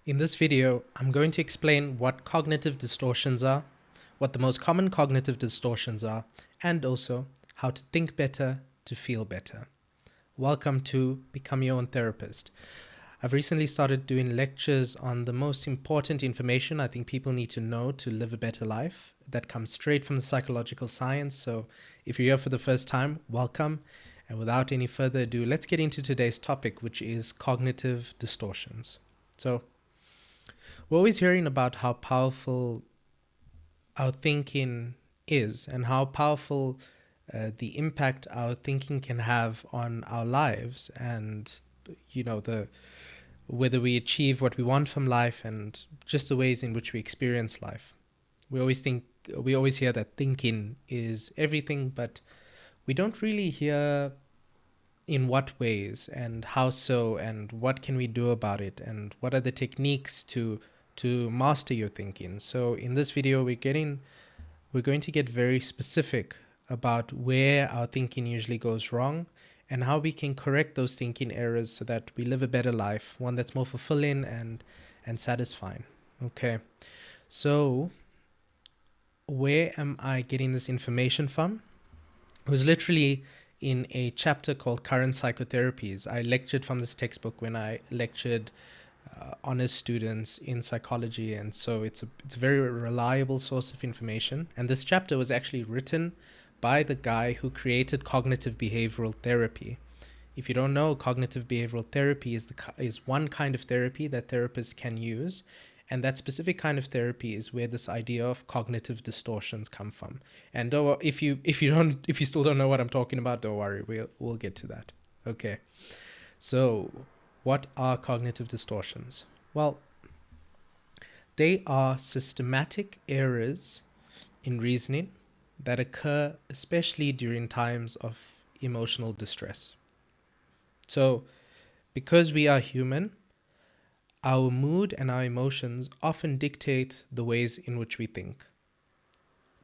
In this video, I'm going to explain what cognitive distortions are, what the most common cognitive distortions are, and also how to think better to feel better. Welcome to Become Your Own Therapist. I've recently started doing lectures on the most important information I think people need to know to live a better life. That comes straight from the psychological science. So if you're here for the first time, welcome. And without any further ado, let's get into today's topic, which is cognitive distortions. So we're always hearing about how powerful our thinking is and how powerful the impact our thinking can have on our lives and, the whether we achieve what we want from life and just the ways in which we experience life. We always hear that thinking is everything, but we don't really hear in what ways and how so, and what can we do about it, and what are the techniques to master your thinking. So in this video, we're going to get very specific about where our thinking usually goes wrong and how we can correct those thinking errors so that we live a better life, one that's more fulfilling and satisfying. Okay, so where am I getting this information from? It was literally in a chapter called Current Psychotherapies. I lectured from this textbook when I lectured honors students in psychology, and so it's a very reliable source of information. And this chapter was actually written by the guy who created cognitive behavioral therapy. If you don't know, cognitive behavioral therapy is one kind of therapy that therapists can use, and that specific kind of therapy is where this idea of cognitive distortions come from. And if you still don't know what I'm talking about, don't worry, we'll get to that. Okay, so what are cognitive distortions? Well, they are systematic errors in reasoning that occur especially during times of emotional distress. So, because we are human, our mood and our emotions often dictate the ways in which we think.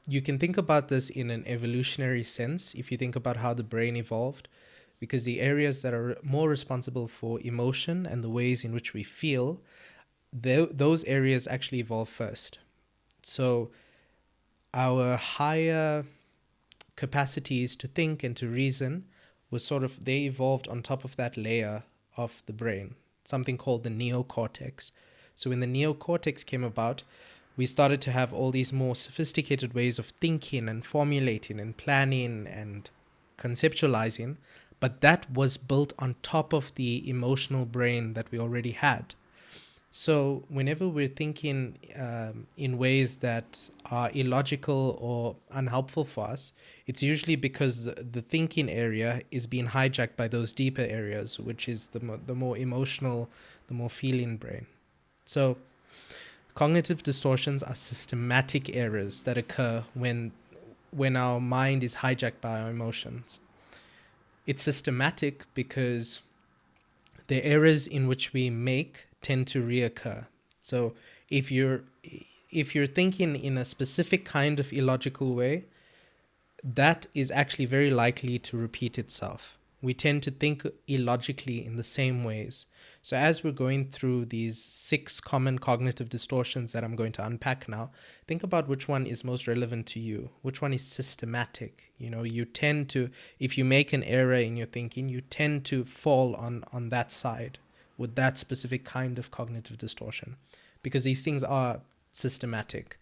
You can think about this in an evolutionary sense if you think about how the brain evolved, because the areas that are more responsible for emotion and the ways in which we feel, those areas actually evolve first. So our higher capacities to think and to reason they evolved on top of that layer of the brain, something called the neocortex. So when the neocortex came about, we started to have all these more sophisticated ways of thinking and formulating and planning and conceptualizing, but that was built on top of the emotional brain that we already had. So whenever we're thinking in ways that are illogical or unhelpful for us, it's usually because the thinking area is being hijacked by those deeper areas, which is the more emotional, the more feeling brain. So cognitive distortions are systematic errors that occur when our mind is hijacked by our emotions. It's systematic because the errors in which we make tend to reoccur. So if you're thinking in a specific kind of illogical way, that is actually very likely to repeat itself. We tend to think illogically in the same ways. So as we're going through these 6 common cognitive distortions that I'm going to unpack now, think about which one is most relevant to you, which one is systematic. You tend to, if you make an error in your thinking, you tend to fall on that side with that specific kind of cognitive distortion, because these things are systematic.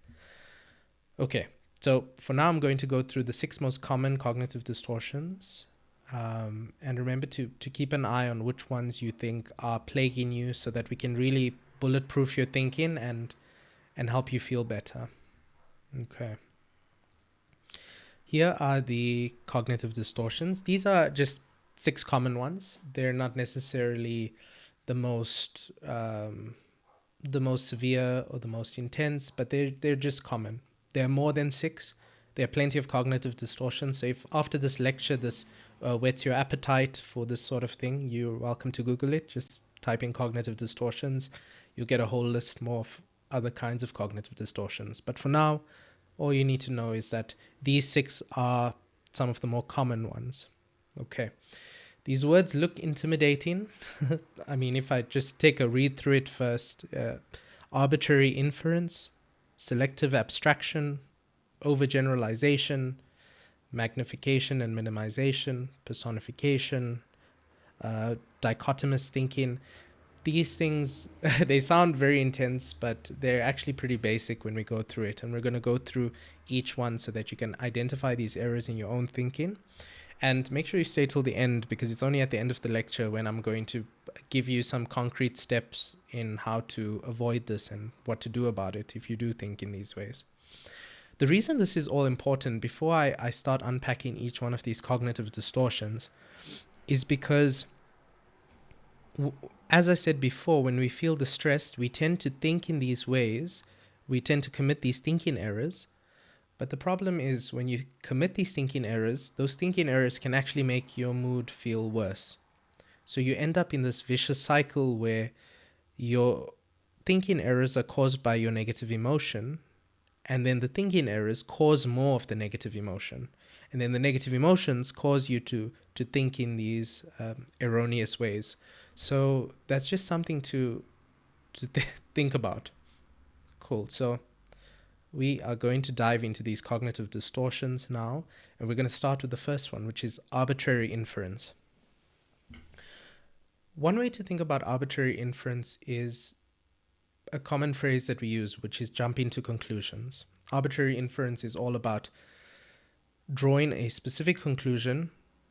Okay, so for now I'm going to go through the 6 most common cognitive distortions. And remember to keep an eye on which ones you think are plaguing you so that we can really bulletproof your thinking and help you feel better. Okay. Here are the cognitive distortions. These are just 6 common ones. They're not necessarily the most severe or the most intense, but they're just common. There are more than 6. There are plenty of cognitive distortions. So if after this lecture this whets your appetite for this sort of thing, you're welcome to Google it. Just type in cognitive distortions. You'll get a whole list more of other kinds of cognitive distortions. But for now, all you need to know is that these 6 are some of the more common ones. Okay. These words look intimidating. I mean, if I just take a read through it first, arbitrary inference, selective abstraction, overgeneralization, magnification and minimization, personification, dichotomous thinking. These things, they sound very intense, but they're actually pretty basic when we go through it. And we're going to go through each one so that you can identify these errors in your own thinking. And make sure you stay till the end, because it's only at the end of the lecture when I'm going to give you some concrete steps in how to avoid this and what to do about it if you do think in these ways. The reason this is all important, before I start unpacking each one of these cognitive distortions, is because, as I said before, when we feel distressed, we tend to think in these ways. We tend to commit these thinking errors. But the problem is, when you commit these thinking errors, those thinking errors can actually make your mood feel worse. So you end up in this vicious cycle where your thinking errors are caused by your negative emotion, and then the thinking errors cause more of the negative emotion. And then the negative emotions cause you to think in these erroneous ways. So that's just something to think about. Cool. So we are going to dive into these cognitive distortions now, and we're going to start with the first one, which is arbitrary inference. One way to think about arbitrary inference is a common phrase that we use, which is jumping to conclusions. Arbitrary inference is all about drawing a specific conclusion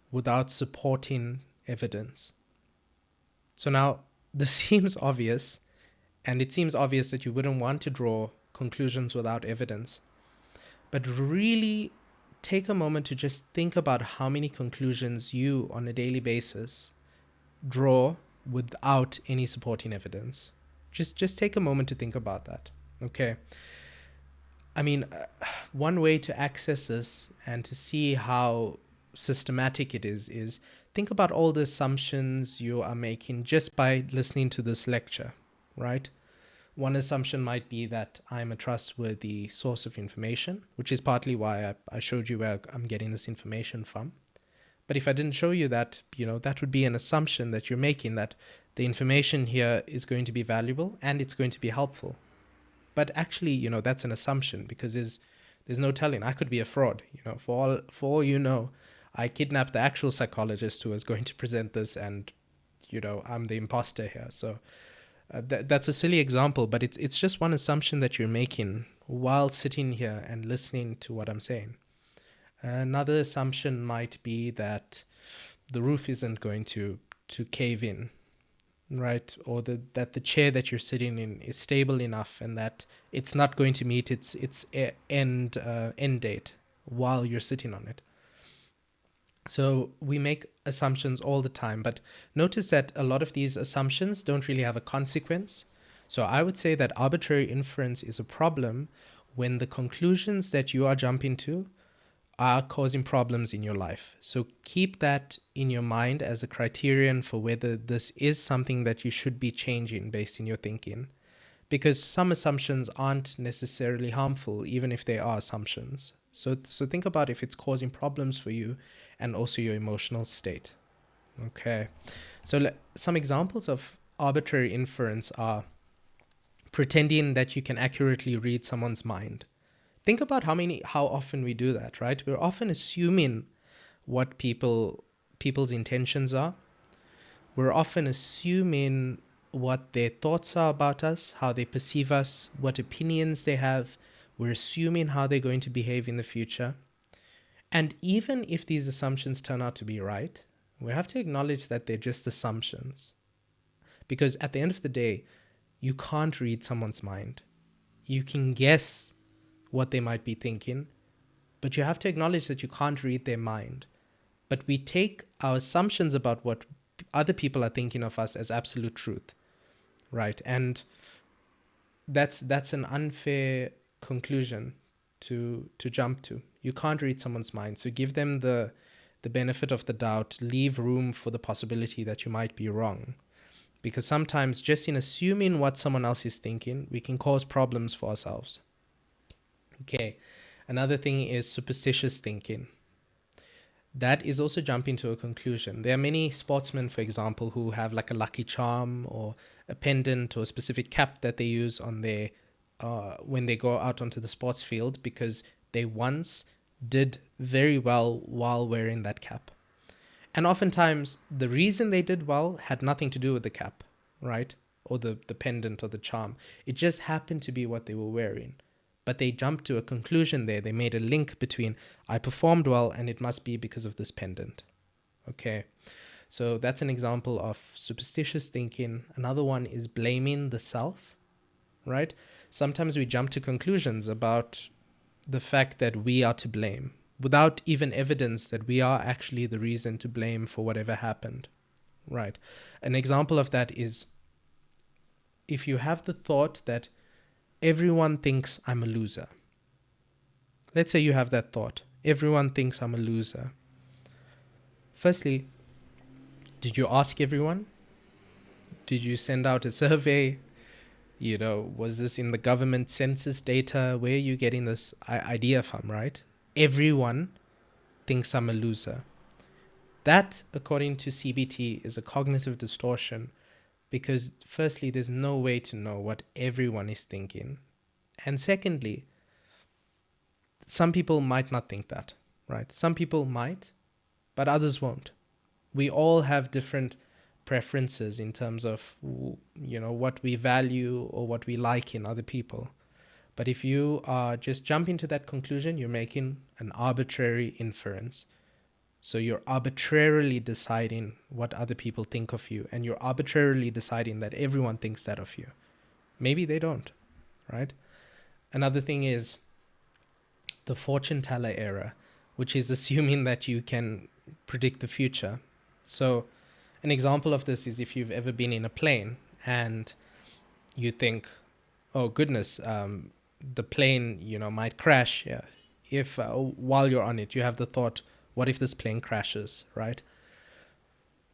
without supporting evidence. So now, this seems obvious, and it seems obvious that you wouldn't want to draw conclusions without evidence. But really take a moment to just think about how many conclusions you, on a daily basis, draw without any supporting evidence. Just take a moment to think about that. Okay. I mean, one way to access this and to see how systematic it is think about all the assumptions you are making just by listening to this lecture, right? One assumption might be that I'm a trustworthy source of information, which is partly why I showed you where I'm getting this information from. But if I didn't show you that, that would be an assumption that you're making, that the information here is going to be valuable and it's going to be helpful. But actually, that's an assumption, because there's no telling. I could be a fraud. For all you know, I kidnapped the actual psychologist who was going to present this, and I'm the imposter here. So that's a silly example, but it's just one assumption that you're making while sitting here and listening to what I'm saying. Another assumption might be that the roof isn't going to cave in, right? Or that the chair that you're sitting in is stable enough, and that it's not going to meet its end date while you're sitting on it. So we make assumptions all the time, but notice that a lot of these assumptions don't really have a consequence. So I would say that arbitrary inference is a problem when the conclusions that you are jumping to are causing problems in your life. So keep that in your mind as a criterion for whether this is something that you should be changing based in your thinking. Because some assumptions aren't necessarily harmful, even if they are assumptions. So think about if it's causing problems for you and also your emotional state. Okay. So some examples of arbitrary inference are pretending that you can accurately read someone's mind. Think about how often we do that, right? We're often assuming what people's intentions are. We're often assuming what their thoughts are about us, how they perceive us, what opinions they have. We're assuming how they're going to behave in the future. And even if these assumptions turn out to be right, we have to acknowledge that they're just assumptions. Because at the end of the day, you can't read someone's mind. You can guess what they might be thinking, but you have to acknowledge that you can't read their mind. But we take our assumptions about what other people are thinking of us as absolute truth, right? And that's an unfair conclusion to jump to. You can't read someone's mind, so give them the benefit of the doubt. Leave room for the possibility that you might be wrong, because sometimes just in assuming what someone else is thinking, we can cause problems for ourselves. Okay, another thing is superstitious thinking. that is also jumping to a conclusion. There are many sportsmen, for example, who have like a lucky charm or a pendant or a specific cap that they use on their when they go out onto the sports field because they once did very well while wearing that cap. And oftentimes, the reason they did well had nothing to do with the cap, right? Or the pendant or the charm. It just happened to be what they were wearing. But they jumped to a conclusion there. They made a link between, I performed well and it must be because of this pendant. Okay. So that's an example of superstitious thinking. Another one is blaming the self, right? Sometimes we jump to conclusions about the fact that we are to blame without even evidence that we are actually the reason to blame for whatever happened, right? An example of that is if you have the thought that everyone thinks I'm a loser. Let's say you have that thought. Everyone thinks I'm a loser. Firstly, did you ask everyone? Did you send out a survey? Was this in the government census data? Where are you getting this idea from, right? Everyone thinks I'm a loser. That, according to CBT, is a cognitive distortion because, firstly, there's no way to know what everyone is thinking. And secondly, some people might not think that, right? Some people might, but others won't. We all have different preferences in terms of, what we value or what we like in other people. But if you are just jumping to that conclusion, you're making an arbitrary inference. So you're arbitrarily deciding what other people think of you, and you're arbitrarily deciding that everyone thinks that of you. Maybe they don't, right? Another thing is the fortune teller error, which is assuming that you can predict the future. So an example of this is if you've ever been in a plane and you think, oh goodness, the plane, might crash. Yeah. If while you're on it, you have the thought, what if this plane crashes, right?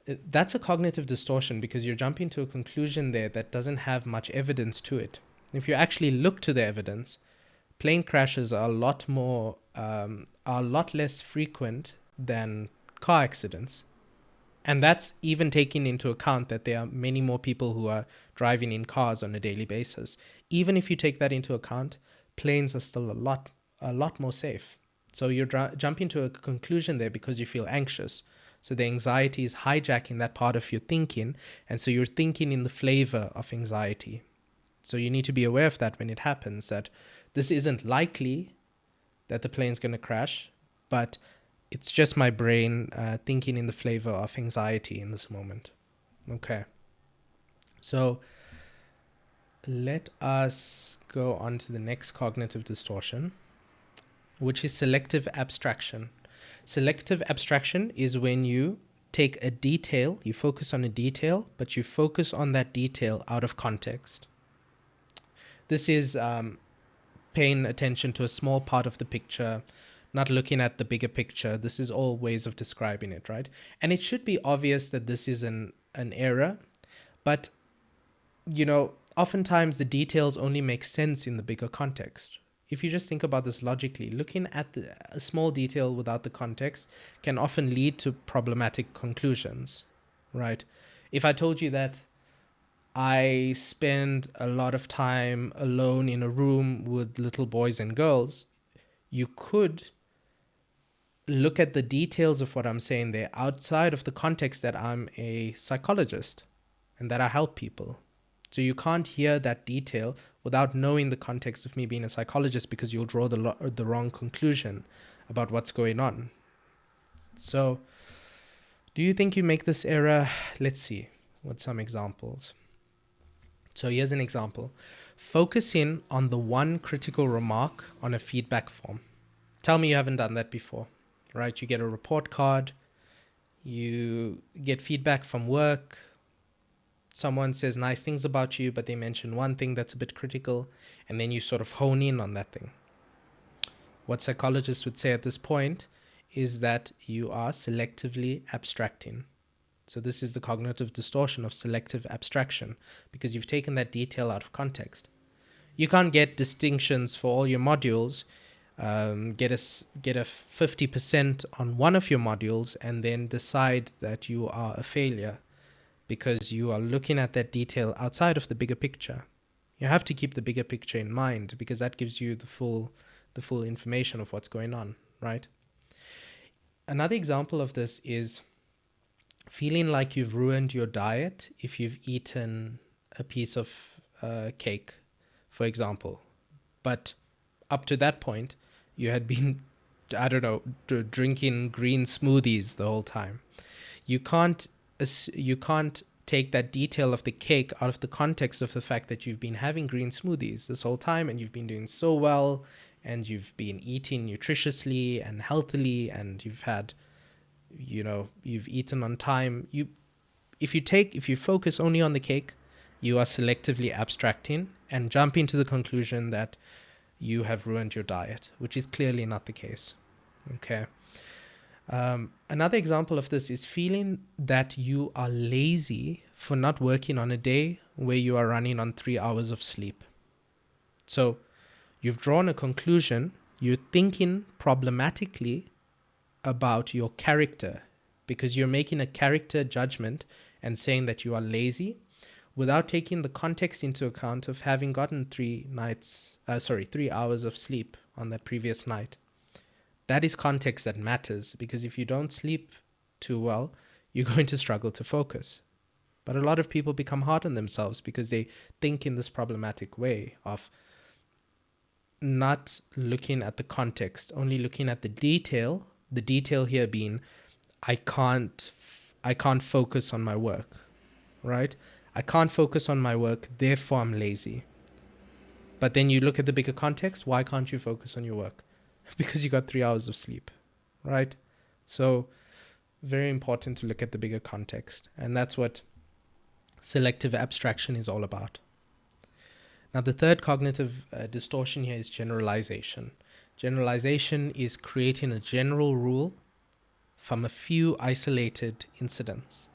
That's a cognitive distortion because you're jumping to a conclusion there that doesn't have much evidence to it. If you actually look to the evidence, plane crashes are a lot less frequent than car accidents. And that's even taking into account that there are many more people who are driving in cars on a daily basis. Even if you take that into account, planes are still a lot more safe. So you're jumping to a conclusion there because you feel anxious. So the anxiety is hijacking that part of your thinking. And so you're thinking in the flavor of anxiety. So you need to be aware of that when it happens, that this isn't likely that the plane's going to crash, but it's just my brain thinking in the flavor of anxiety in this moment. Okay. So let us go on to the next cognitive distortion, which is selective abstraction. Selective abstraction is when you take a detail, you focus on a detail, but you focus on that detail out of context. This is paying attention to a small part of the picture, not looking at the bigger picture. This is all ways of describing it, right? And it should be obvious that this is an error, but, oftentimes the details only make sense in the bigger context. If you just think about this logically, looking at a small detail without the context can often lead to problematic conclusions, right? If I told you that I spend a lot of time alone in a room with little boys and girls, you could look at the details of what I'm saying there outside of the context that I'm a psychologist and that I help people. So you can't hear that detail without knowing the context of me being a psychologist because you'll draw the wrong conclusion about what's going on. So do you think you make this error? Let's see. What's some examples? So here's an example. Focus in on the one critical remark on a feedback form. Tell me you haven't done that before, right? You get a report card, you get feedback from work, someone says nice things about you, but they mention one thing that's a bit critical, and then you sort of hone in on that thing. What psychologists would say at this point is that you are selectively abstracting. So this is the cognitive distortion of selective abstraction because you've taken that detail out of context. You can't get distinctions for all your modules get a 50% on one of your modules, and then decide that you are a failure because you are looking at that detail outside of the bigger picture. You have to keep the bigger picture in mind because that gives you the full information of what's going on, right? Another example of this is feeling like you've ruined your diet if you've eaten a piece of cake, for example. But up to that point, you had been, I don't know, drinking green smoothies the whole time. You can't take that detail of the cake out of the context of the fact that you've been having green smoothies this whole time and you've been doing so well and you've been eating nutritiously and healthily and you've eaten on time. If you focus only on the cake, you are selectively abstracting and jumping to the conclusion that you have ruined your diet, which is clearly not the case. Okay. Another example of this is feeling that you are lazy for not working on a day where you are running on 3 hours of sleep. So you've drawn a conclusion, you're thinking problematically about your character because you're making a character judgment and saying that you are lazy without taking the context into account of having gotten 3 hours of sleep on that previous night. That is context that matters, because if you don't sleep too well, you're going to struggle to focus. But a lot of people become hard on themselves because they think in this problematic way of not looking at the context, only looking at the detail here being, I can't focus on my work, right? I can't focus on my work, therefore I'm lazy. But then you look at the bigger context, why can't you focus on your work? Because you got 3 hours of sleep, right? So very important to look at the bigger context. And that's what selective abstraction is all about. Now, the third cognitive distortion here is generalization. Generalization is creating a general rule from a few isolated incidents.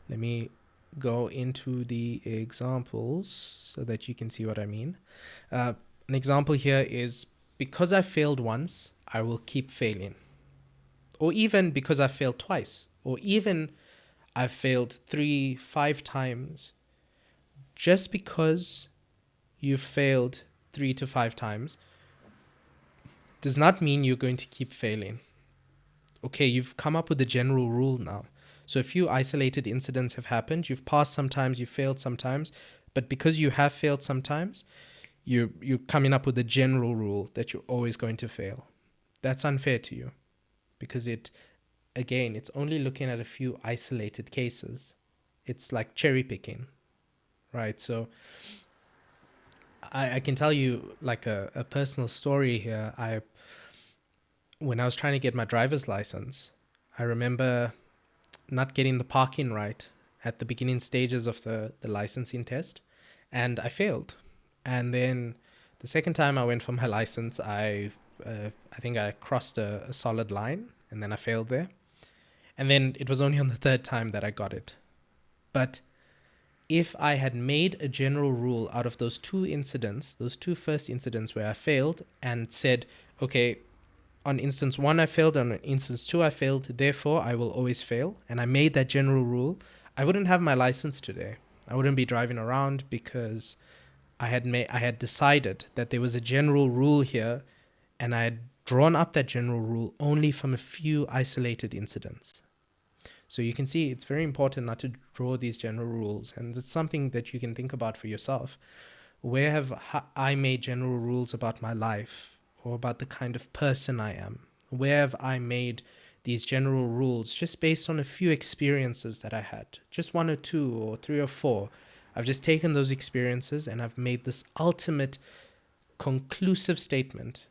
Let me go into the examples so that you can see what I mean. An example here is, because I failed once, I will keep failing. Or even because I failed twice. Or even I've failed 3-5 times. Just because you failed 3 to 5 times does not mean you're going to keep failing. Okay, you've come up with a general rule now. So a few isolated incidents have happened. You've passed sometimes, you've failed sometimes. But because you have failed sometimes, you're coming up with a general rule that you're always going to fail. That's unfair to you because it's only looking at a few isolated cases. It's like cherry picking, right? So I can tell you like a personal story here. When I was trying to get my driver's license, I remember not getting the parking right at the beginning stages of the licensing test, and I failed. And then the second time I went for my license, I think I crossed a solid line, and then I failed there. And then it was only on the third time that I got it. But if I had made a general rule out of those two first incidents where I failed, and said, okay, on instance 1 I failed, on instance 2 I failed, therefore I will always fail, and I made that general rule, I wouldn't have my license today. I wouldn't be driving around because I had decided that there was a general rule here, and I had drawn up that general rule only from a few isolated incidents. So you can see it's very important not to draw these general rules, and it's something that you can think about for yourself. Where have I made general rules about my life or about the kind of person I am? Where have I made these general rules just based on a few experiences that I had? Just 1 or 2 or 3 or 4. I've just taken those experiences and I've made this ultimate conclusive statement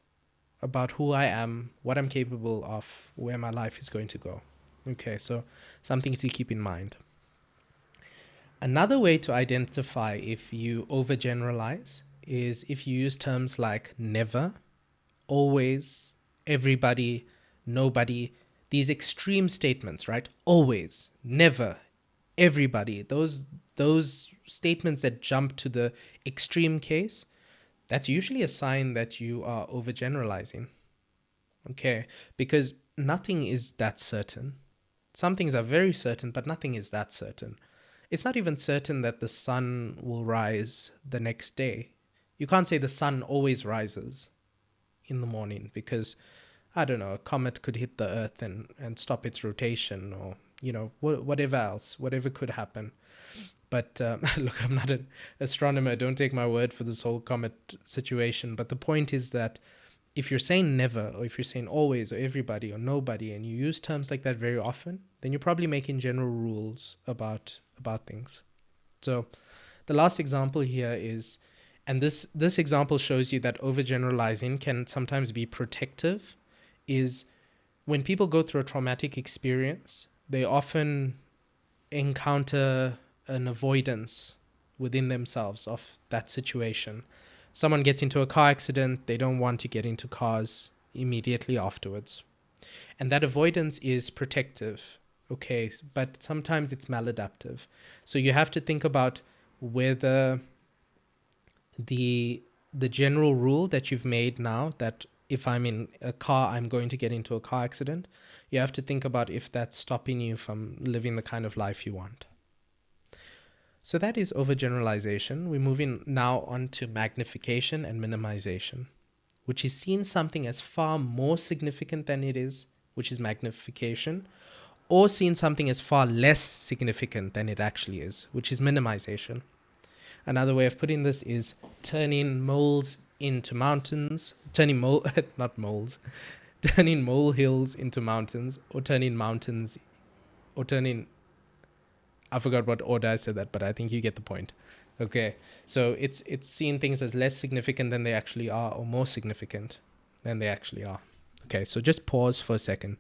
about who I am, what I'm capable of, where my life is going to go. Okay, so something to keep in mind. Another way to identify if you overgeneralize is if you use terms like never, always, everybody, nobody, these extreme statements, right? Always, never, everybody, those statements that jump to the extreme case, that's usually a sign that you are overgeneralizing. Okay, because nothing is that certain. Some things are very certain, but nothing is that certain. It's not even certain that the sun will rise the next day. You can't say the sun always rises in the morning because, I don't know, a comet could hit the earth and stop its rotation, or, whatever else, whatever could happen. But look, I'm not an astronomer. Don't take my word for this whole comet situation. But the point is that if you're saying never, or if you're saying always, or everybody, or nobody, and you use terms like that very often, then you're probably making general rules about things. So the last example here is, and this example shows you that overgeneralizing can sometimes be protective, is when people go through a traumatic experience, they often encounter an avoidance within themselves of that situation. Someone gets into a car accident, they don't want to get into cars immediately afterwards. And that avoidance is protective, okay, but sometimes it's maladaptive. So you have to think about whether the general rule that you've made now, that if I'm in a car, I'm going to get into a car accident, you have to think about if that's stopping you from living the kind of life you want. So that is overgeneralization. We're moving now on to magnification and minimization, which is seeing something as far more significant than it is, which is magnification, or seeing something as far less significant than it actually is, which is minimization. Another way of putting this is turning moles into mountains, turning molehills into mountains, or turning mountains, or turning, I forgot what order I said that, but I think you get the point. Okay, so it's seeing things as less significant than they actually are, or more significant than they actually are. Okay, so just pause for a second.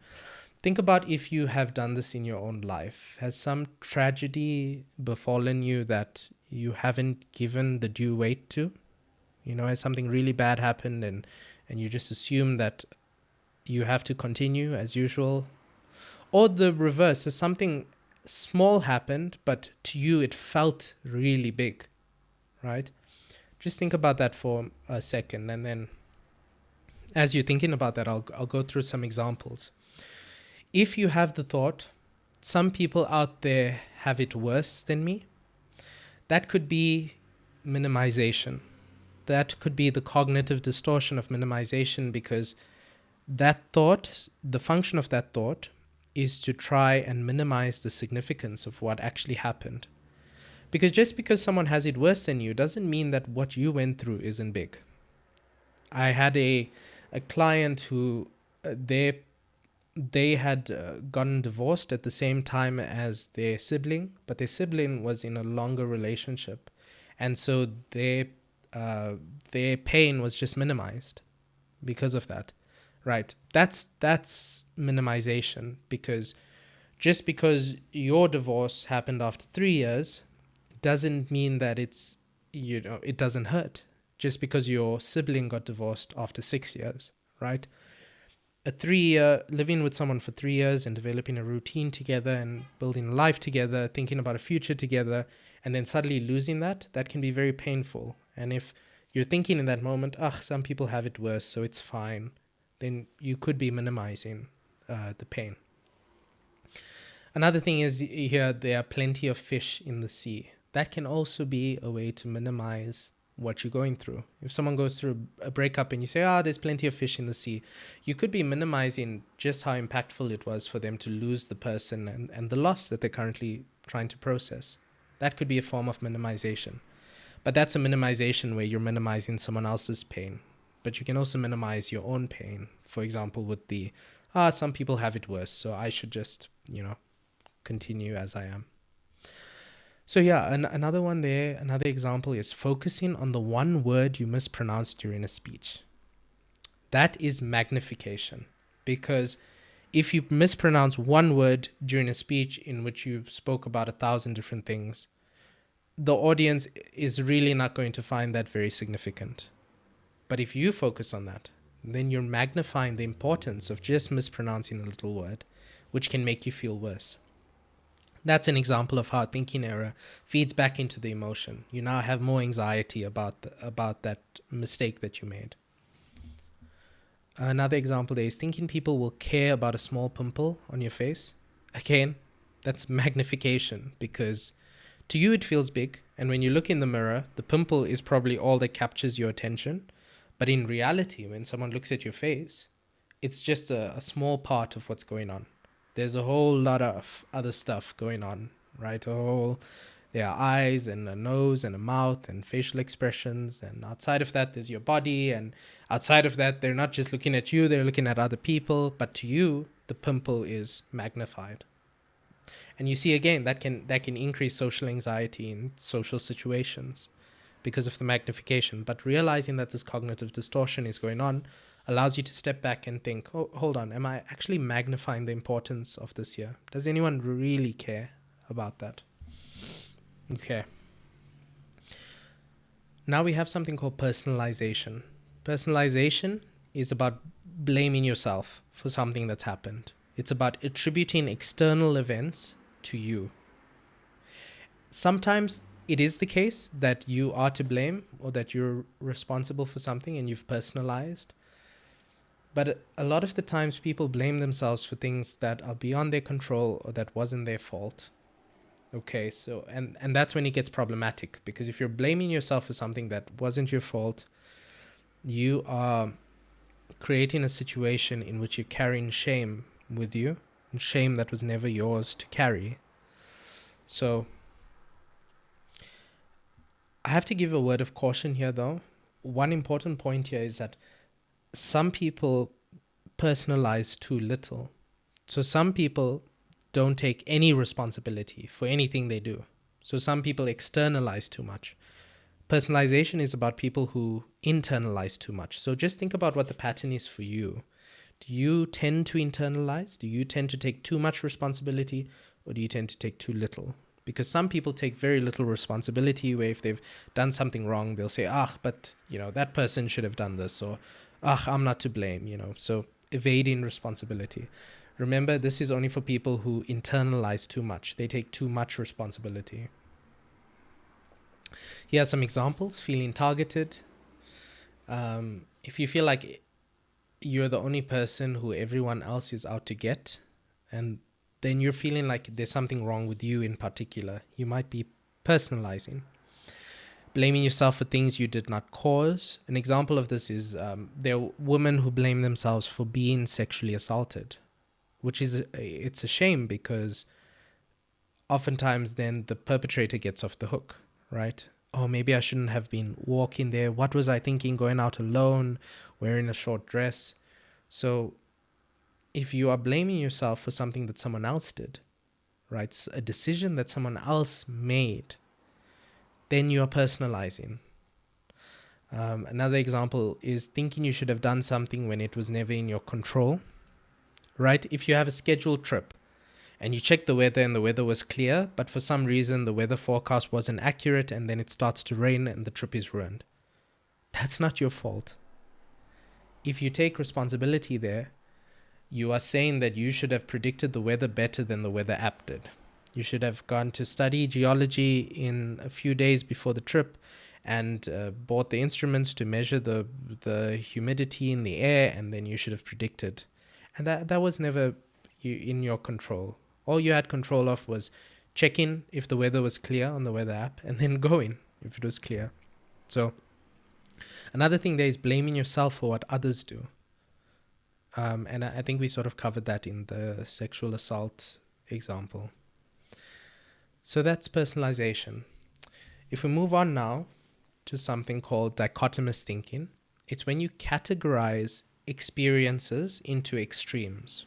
Think about if you have done this in your own life. Has some tragedy befallen you that you haven't given the due weight to? Has something really bad happened and you just assume that you have to continue as usual? Or the reverse, has something small happened, but to you it felt really big, right? Just think about that for a second, and then as you're thinking about that, I'll go through some examples. If you have the thought, some people out there have it worse than me, that could be minimization. That could be the cognitive distortion of minimization, because that thought, the function of that thought, is to try and minimize the significance of what actually happened. Because just because someone has it worse than you doesn't mean that what you went through isn't big. I had a client who they had gotten divorced at the same time as their sibling, but their sibling was in a longer relationship, and so their pain was just minimized because of that. Right. That's minimization, because just because your divorce happened after 3 years doesn't mean that it doesn't hurt. Just because your sibling got divorced after 6 years, right? A 3-year living with someone for 3 years and developing a routine together and building life together, thinking about a future together, and then suddenly losing that can be very painful. And if you're thinking in that moment, some people have it worse, so it's fine, then you could be minimizing the pain. Another thing is here, there are plenty of fish in the sea. That can also be a way to minimize what you're going through. If someone goes through a breakup and you say, there's plenty of fish in the sea, you could be minimizing just how impactful it was for them to lose the person and the loss that they're currently trying to process. That could be a form of minimization. But that's a minimization where you're minimizing someone else's pain. But you can also minimize your own pain. For example, with the, some people have it worse, so I should just, continue as I am. So yeah, another example is focusing on the one word you mispronounced during a speech. That is magnification. Because if you mispronounce one word during a speech in which you spoke about 1,000 different things, the audience is really not going to find that very significant. But if you focus on that, then you're magnifying the importance of just mispronouncing a little word, which can make you feel worse. That's an example of how a thinking error feeds back into the emotion. You now have more anxiety about that mistake that you made. Another example there is thinking people will care about a small pimple on your face. Again, that's magnification, because to you it feels big, and when you look in the mirror, the pimple is probably all that captures your attention. But in reality, when someone looks at your face, it's just a small part of what's going on. There's a whole lot of other stuff going on, right? There are eyes and a nose and a mouth and facial expressions. And outside of that, there's your body. And outside of that, they're not just looking at you, they're looking at other people. But to you, the pimple is magnified. And you see, again, that can increase social anxiety in social situations because of the magnification. But realizing that this cognitive distortion is going on allows you to step back and think, oh, hold on, am I actually magnifying the importance of this here? Does anyone really care about that? Okay. Now we have something called personalization. Personalization is about blaming yourself for something that's happened. It's about attributing external events to you. Sometimes it is the case that you are to blame or that you're responsible for something and you've personalized. But a lot of the times people blame themselves for things that are beyond their control or that wasn't their fault. Okay, so and that's when it gets problematic, because if you're blaming yourself for something that wasn't your fault, you are creating a situation in which you're carrying shame with you, and shame that was never yours to carry. So I have to give a word of caution here, though. One important point here is that some people personalize too little. So some people don't take any responsibility for anything they do. So some people externalize too much. Personalization is about people who internalize too much. So just think about what the pattern is for you. Do you tend to internalize? Do you tend to take too much responsibility, or do you tend to take too little? Because some people take very little responsibility, where if they've done something wrong, they'll say, but that person should have done this, or I'm not to blame, So evading responsibility. Remember, this is only for people who internalize too much. They take too much responsibility. Here are some examples. Feeling targeted. If you feel like you're the only person who everyone else is out to get, and then you're feeling like there's something wrong with you in particular, you might be personalizing. Blaming yourself for things you did not cause. An example of this is there are women who blame themselves for being sexually assaulted, which is it's a shame, because oftentimes then the perpetrator gets off the hook, right? Oh, maybe I shouldn't have been walking there. What was I thinking going out alone, wearing a short dress? So if you are blaming yourself for something that someone else did, right, a decision that someone else made, then you are personalizing. Another example is thinking you should have done something when it was never in your control, right? If you have a scheduled trip and you check the weather and the weather was clear, but for some reason the weather forecast wasn't accurate and then it starts to rain and the trip is ruined, that's not your fault. If you take responsibility there, you are saying that you should have predicted the weather better than the weather app did. You should have gone to study geology in a few days before the trip and bought the instruments to measure the humidity in the air, and then you should have predicted. And that was never in your control. All you had control of was checking if the weather was clear on the weather app and then going if it was clear. So another thing there is blaming yourself for what others do. And I think we sort of covered that in the sexual assault example. So that's personalization. If we move on now to something called dichotomous thinking, it's when you categorize experiences into extremes.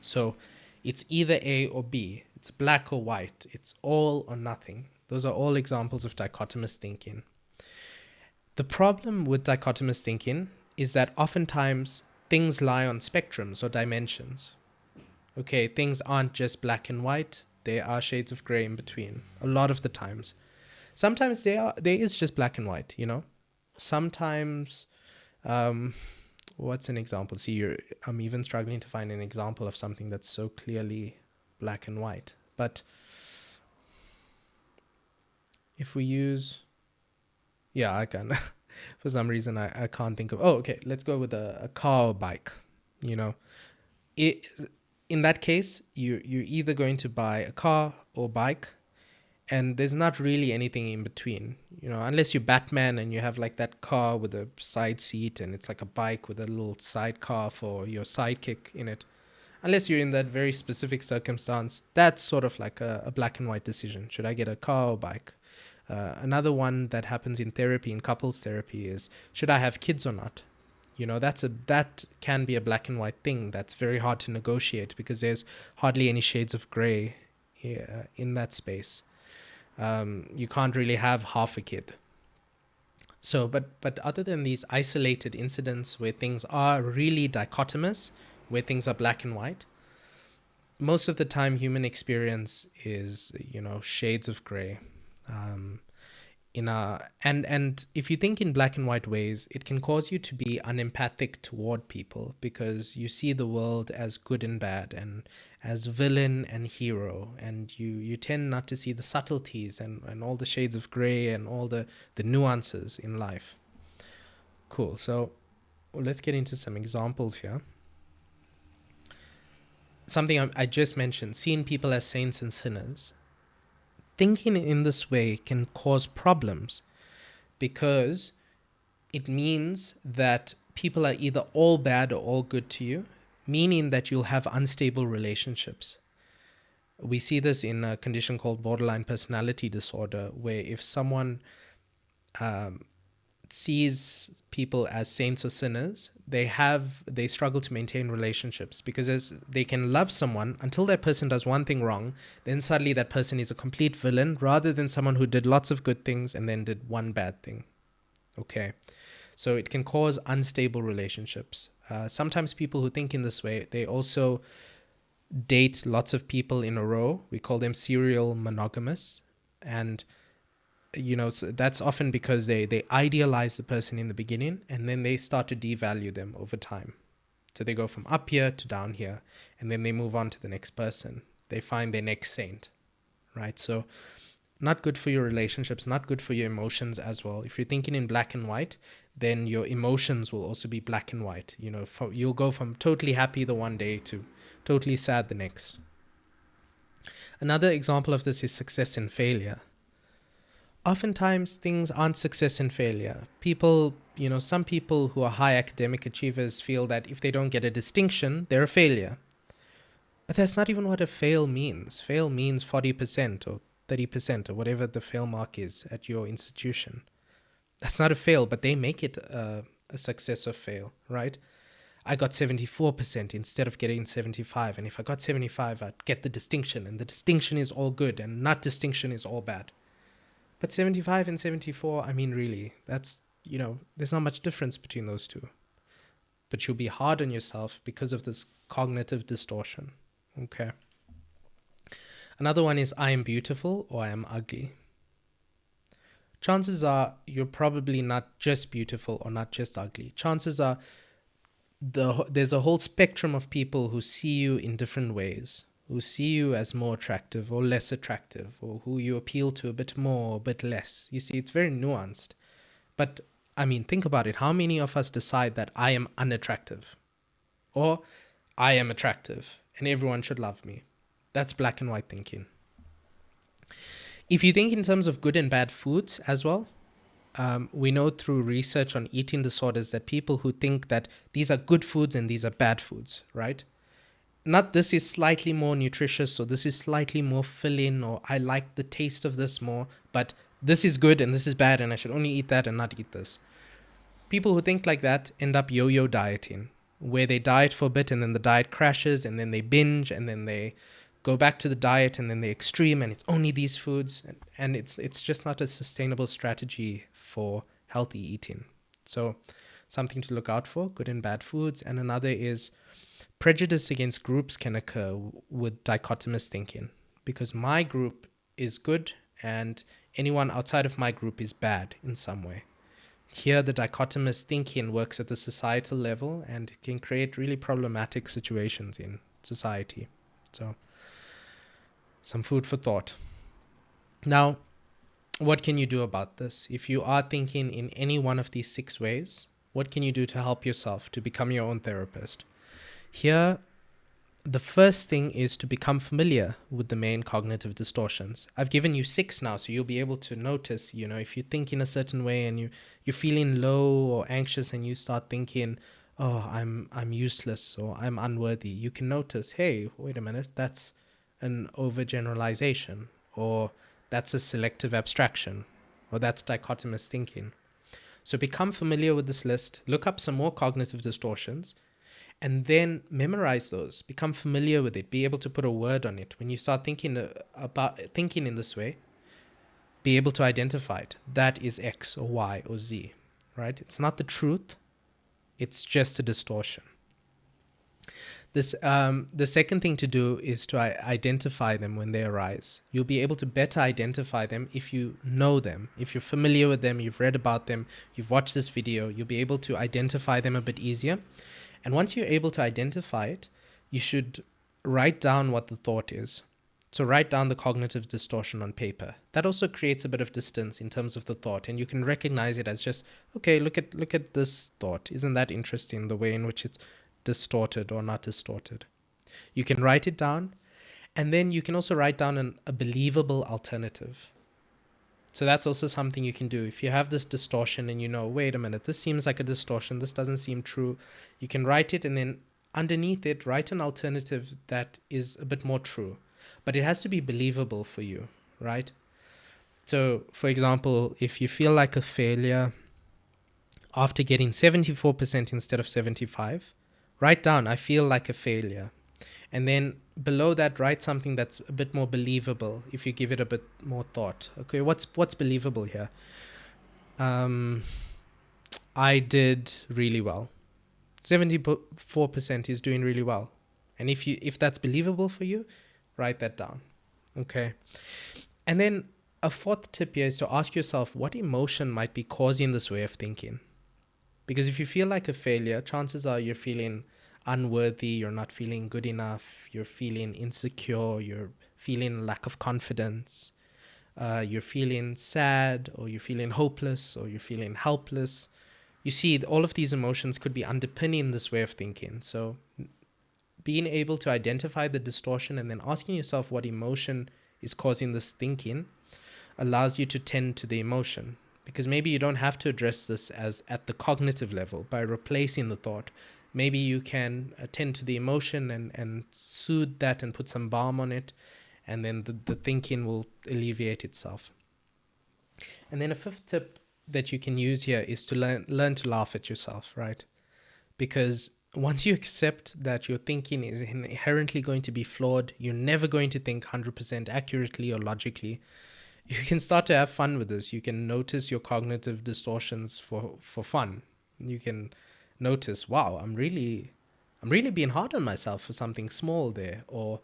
So it's either A or B, it's black or white, it's all or nothing. Those are all examples of dichotomous thinking. The problem with dichotomous thinking is that oftentimes things lie on spectrums or dimensions. Okay, things aren't just black and white, there are shades of gray in between, a lot of the times. Sometimes there is just black and white, Sometimes, what's an example? See, I'm even struggling to find an example of something that's so clearly black and white. But If we use, yeah, I can. For some reason, I can't think of. Oh, okay. Let's go with a car or bike. You know, it, in that case, you're either going to buy a car or bike, and there's not really anything in between. You know, unless you're Batman and you have like that car with a side seat, and it's like a bike with a little sidecar for your sidekick in it. Unless you're in that very specific circumstance, that's sort of like a black and white decision. Should I get a car or bike? Another one that happens in therapy, in couples therapy, is should I have kids or not? You know, that can be a black and white thing. That's very hard to negotiate because there's hardly any shades of gray in that space. You can't really have half a kid. So, but other than these isolated incidents where things are really dichotomous, where things are black and white, most of the time human experience is, you know, shades of gray. Um, and if you think in black and white ways, it can cause you to be unempathic toward people because you see the world as good and bad and as villain and hero, and you tend not to see the subtleties and all the shades of gray and all the nuances in life. Cool. So let's get into some examples here. Something I just mentioned, seeing people as saints and sinners. Thinking in this way can cause problems because it means that people are either all bad or all good to you, meaning that you'll have unstable relationships. We see this in a condition called borderline personality disorder, where if someone sees people as saints or sinners, they struggle to maintain relationships because as they can love someone until that person does one thing wrong, then suddenly that person is a complete villain rather than someone who did lots of good things and then did one bad thing. Okay, so it can cause unstable relationships. Sometimes people who think in this way, they also date lots of people in a row. We call them serial monogamous, and you know, so that's often because they idealize the person in the beginning and then they start to devalue them over time. So they go from up here to down here and then they move on to the next person. They find their next saint, right? So not good for your relationships, not good for your emotions as well. If you're thinking in black and white, then your emotions will also be black and white. You know, you'll go from totally happy the one day to totally sad the next. Another example of this is success and failure. Oftentimes things aren't success and failure. People, you know, some people who are high academic achievers feel that if they don't get a distinction, they're a failure. But that's not even what a fail means. Fail means 40% or 30% or whatever the fail mark is at your institution. That's not a fail, but they make it a success or fail, right? I got 74% instead of getting 75. And if I got 75, I'd get the distinction. And the distinction is all good and not distinction is all bad. But 75 and 74, I mean, really, that's, you know, there's not much difference between those two. But you'll be hard on yourself because of this cognitive distortion. Okay. Another one is I am beautiful or I am ugly. Chances are you're probably not just beautiful or not just ugly. Chances are there's a whole spectrum of people who see you in different ways, who see you as more attractive or less attractive, or who you appeal to a bit more or a bit less. You see, it's very nuanced. But, I mean, think about it. How many of us decide that I am unattractive? Or I am attractive and everyone should love me? That's black and white thinking. If you think in terms of good and bad foods as well, we know through research on eating disorders that people who think that these are good foods and these are bad foods, right? Not this is slightly more nutritious or this is slightly more filling or I like the taste of this more, but this is good and this is bad and I should only eat that and not eat this. People who think like that end up yo-yo dieting, where they diet for a bit and then the diet crashes and then they binge and then they go back to the diet and then they extreme and it's only these foods, and it's just not a sustainable strategy for healthy eating. So something to look out for, good and bad foods. And another is prejudice against groups can occur with dichotomous thinking, because my group is good and anyone outside of my group is bad in some way. Here, the dichotomous thinking works at the societal level and it can create really problematic situations in society. So, some food for thought. Now, what can you do about this? If you are thinking in any one of these 6 ways, what can you do to help yourself to become your own therapist? Here, the first thing is to become familiar with the main cognitive distortions. I've given you 6 now, so you'll be able to notice, if you think in a certain way and you're feeling low or anxious and you start thinking, oh, I'm useless or I'm unworthy, you can notice, hey, wait a minute, that's an overgeneralization, or that's a selective abstraction, or that's dichotomous thinking. So become familiar with this list, look up some more cognitive distortions, and then memorize those. Become familiar with it. Be able to put a word on it. When you start thinking about thinking in this way, be able to identify it. That is X or Y or Z, right? It's not the truth. It's just a distortion. The second thing to do is to identify them when they arise. You'll be able to better identify them if you know them. If you're familiar with them, you've read about them, you've watched this video, you'll be able to identify them a bit easier. And once you're able to identify it, you should write down what the thought is. So write down the cognitive distortion on paper. That also creates a bit of distance in terms of the thought, and you can recognize it as just, okay, look at this thought. Isn't that interesting, the way in which it's distorted or not distorted? You can write it down, and then you can also write down a believable alternative. So that's also something you can do. If you have this distortion and wait a minute, this seems like a distortion, this doesn't seem true, you can write it, and then underneath it, write an alternative that is a bit more true. But it has to be believable for you, right? So, for example, if you feel like a failure after getting 74% instead of 75, write down, I feel like a failure. And then below that, write something that's a bit more believable if you give it a bit more thought. Okay, what's believable here? I did really well. 74% is doing really well. And if that's believable for you, write that down. Okay. And then a fourth tip here is to ask yourself what emotion might be causing this way of thinking. Because if you feel like a failure, chances are you're feeling unworthy, you're not feeling good enough, you're feeling insecure, you're feeling lack of confidence, you're feeling sad, or you're feeling hopeless, or you're feeling helpless. You see, all of these emotions could be underpinning this way of thinking. So being able to identify the distortion and then asking yourself what emotion is causing this thinking allows you to tend to the emotion. Because maybe you don't have to address this as at the cognitive level by replacing the thought. Maybe you can attend to the emotion and soothe that and put some balm on it, and then the thinking will alleviate itself. And then a fifth tip that you can use here is to learn to laugh at yourself, right? Because once you accept that your thinking is inherently going to be flawed, you're never going to think 100% accurately or logically, you can start to have fun with this. You can notice your cognitive distortions for fun. You can notice, wow, I'm really being hard on myself for something small there. Or,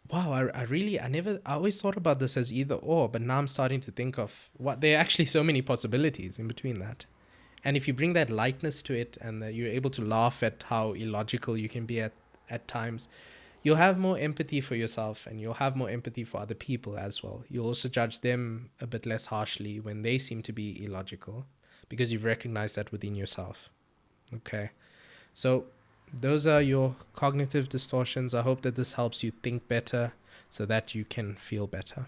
wow, I always thought about this as either or, but now I'm starting to think of there are actually so many possibilities in between that. And if you bring that lightness to it and that you're able to laugh at how illogical you can be at times, you'll have more empathy for yourself and you'll have more empathy for other people as well. You'll also judge them a bit less harshly when they seem to be illogical because you've recognized that within yourself. Okay. So those are your cognitive distortions. I hope that this helps you think better so that you can feel better.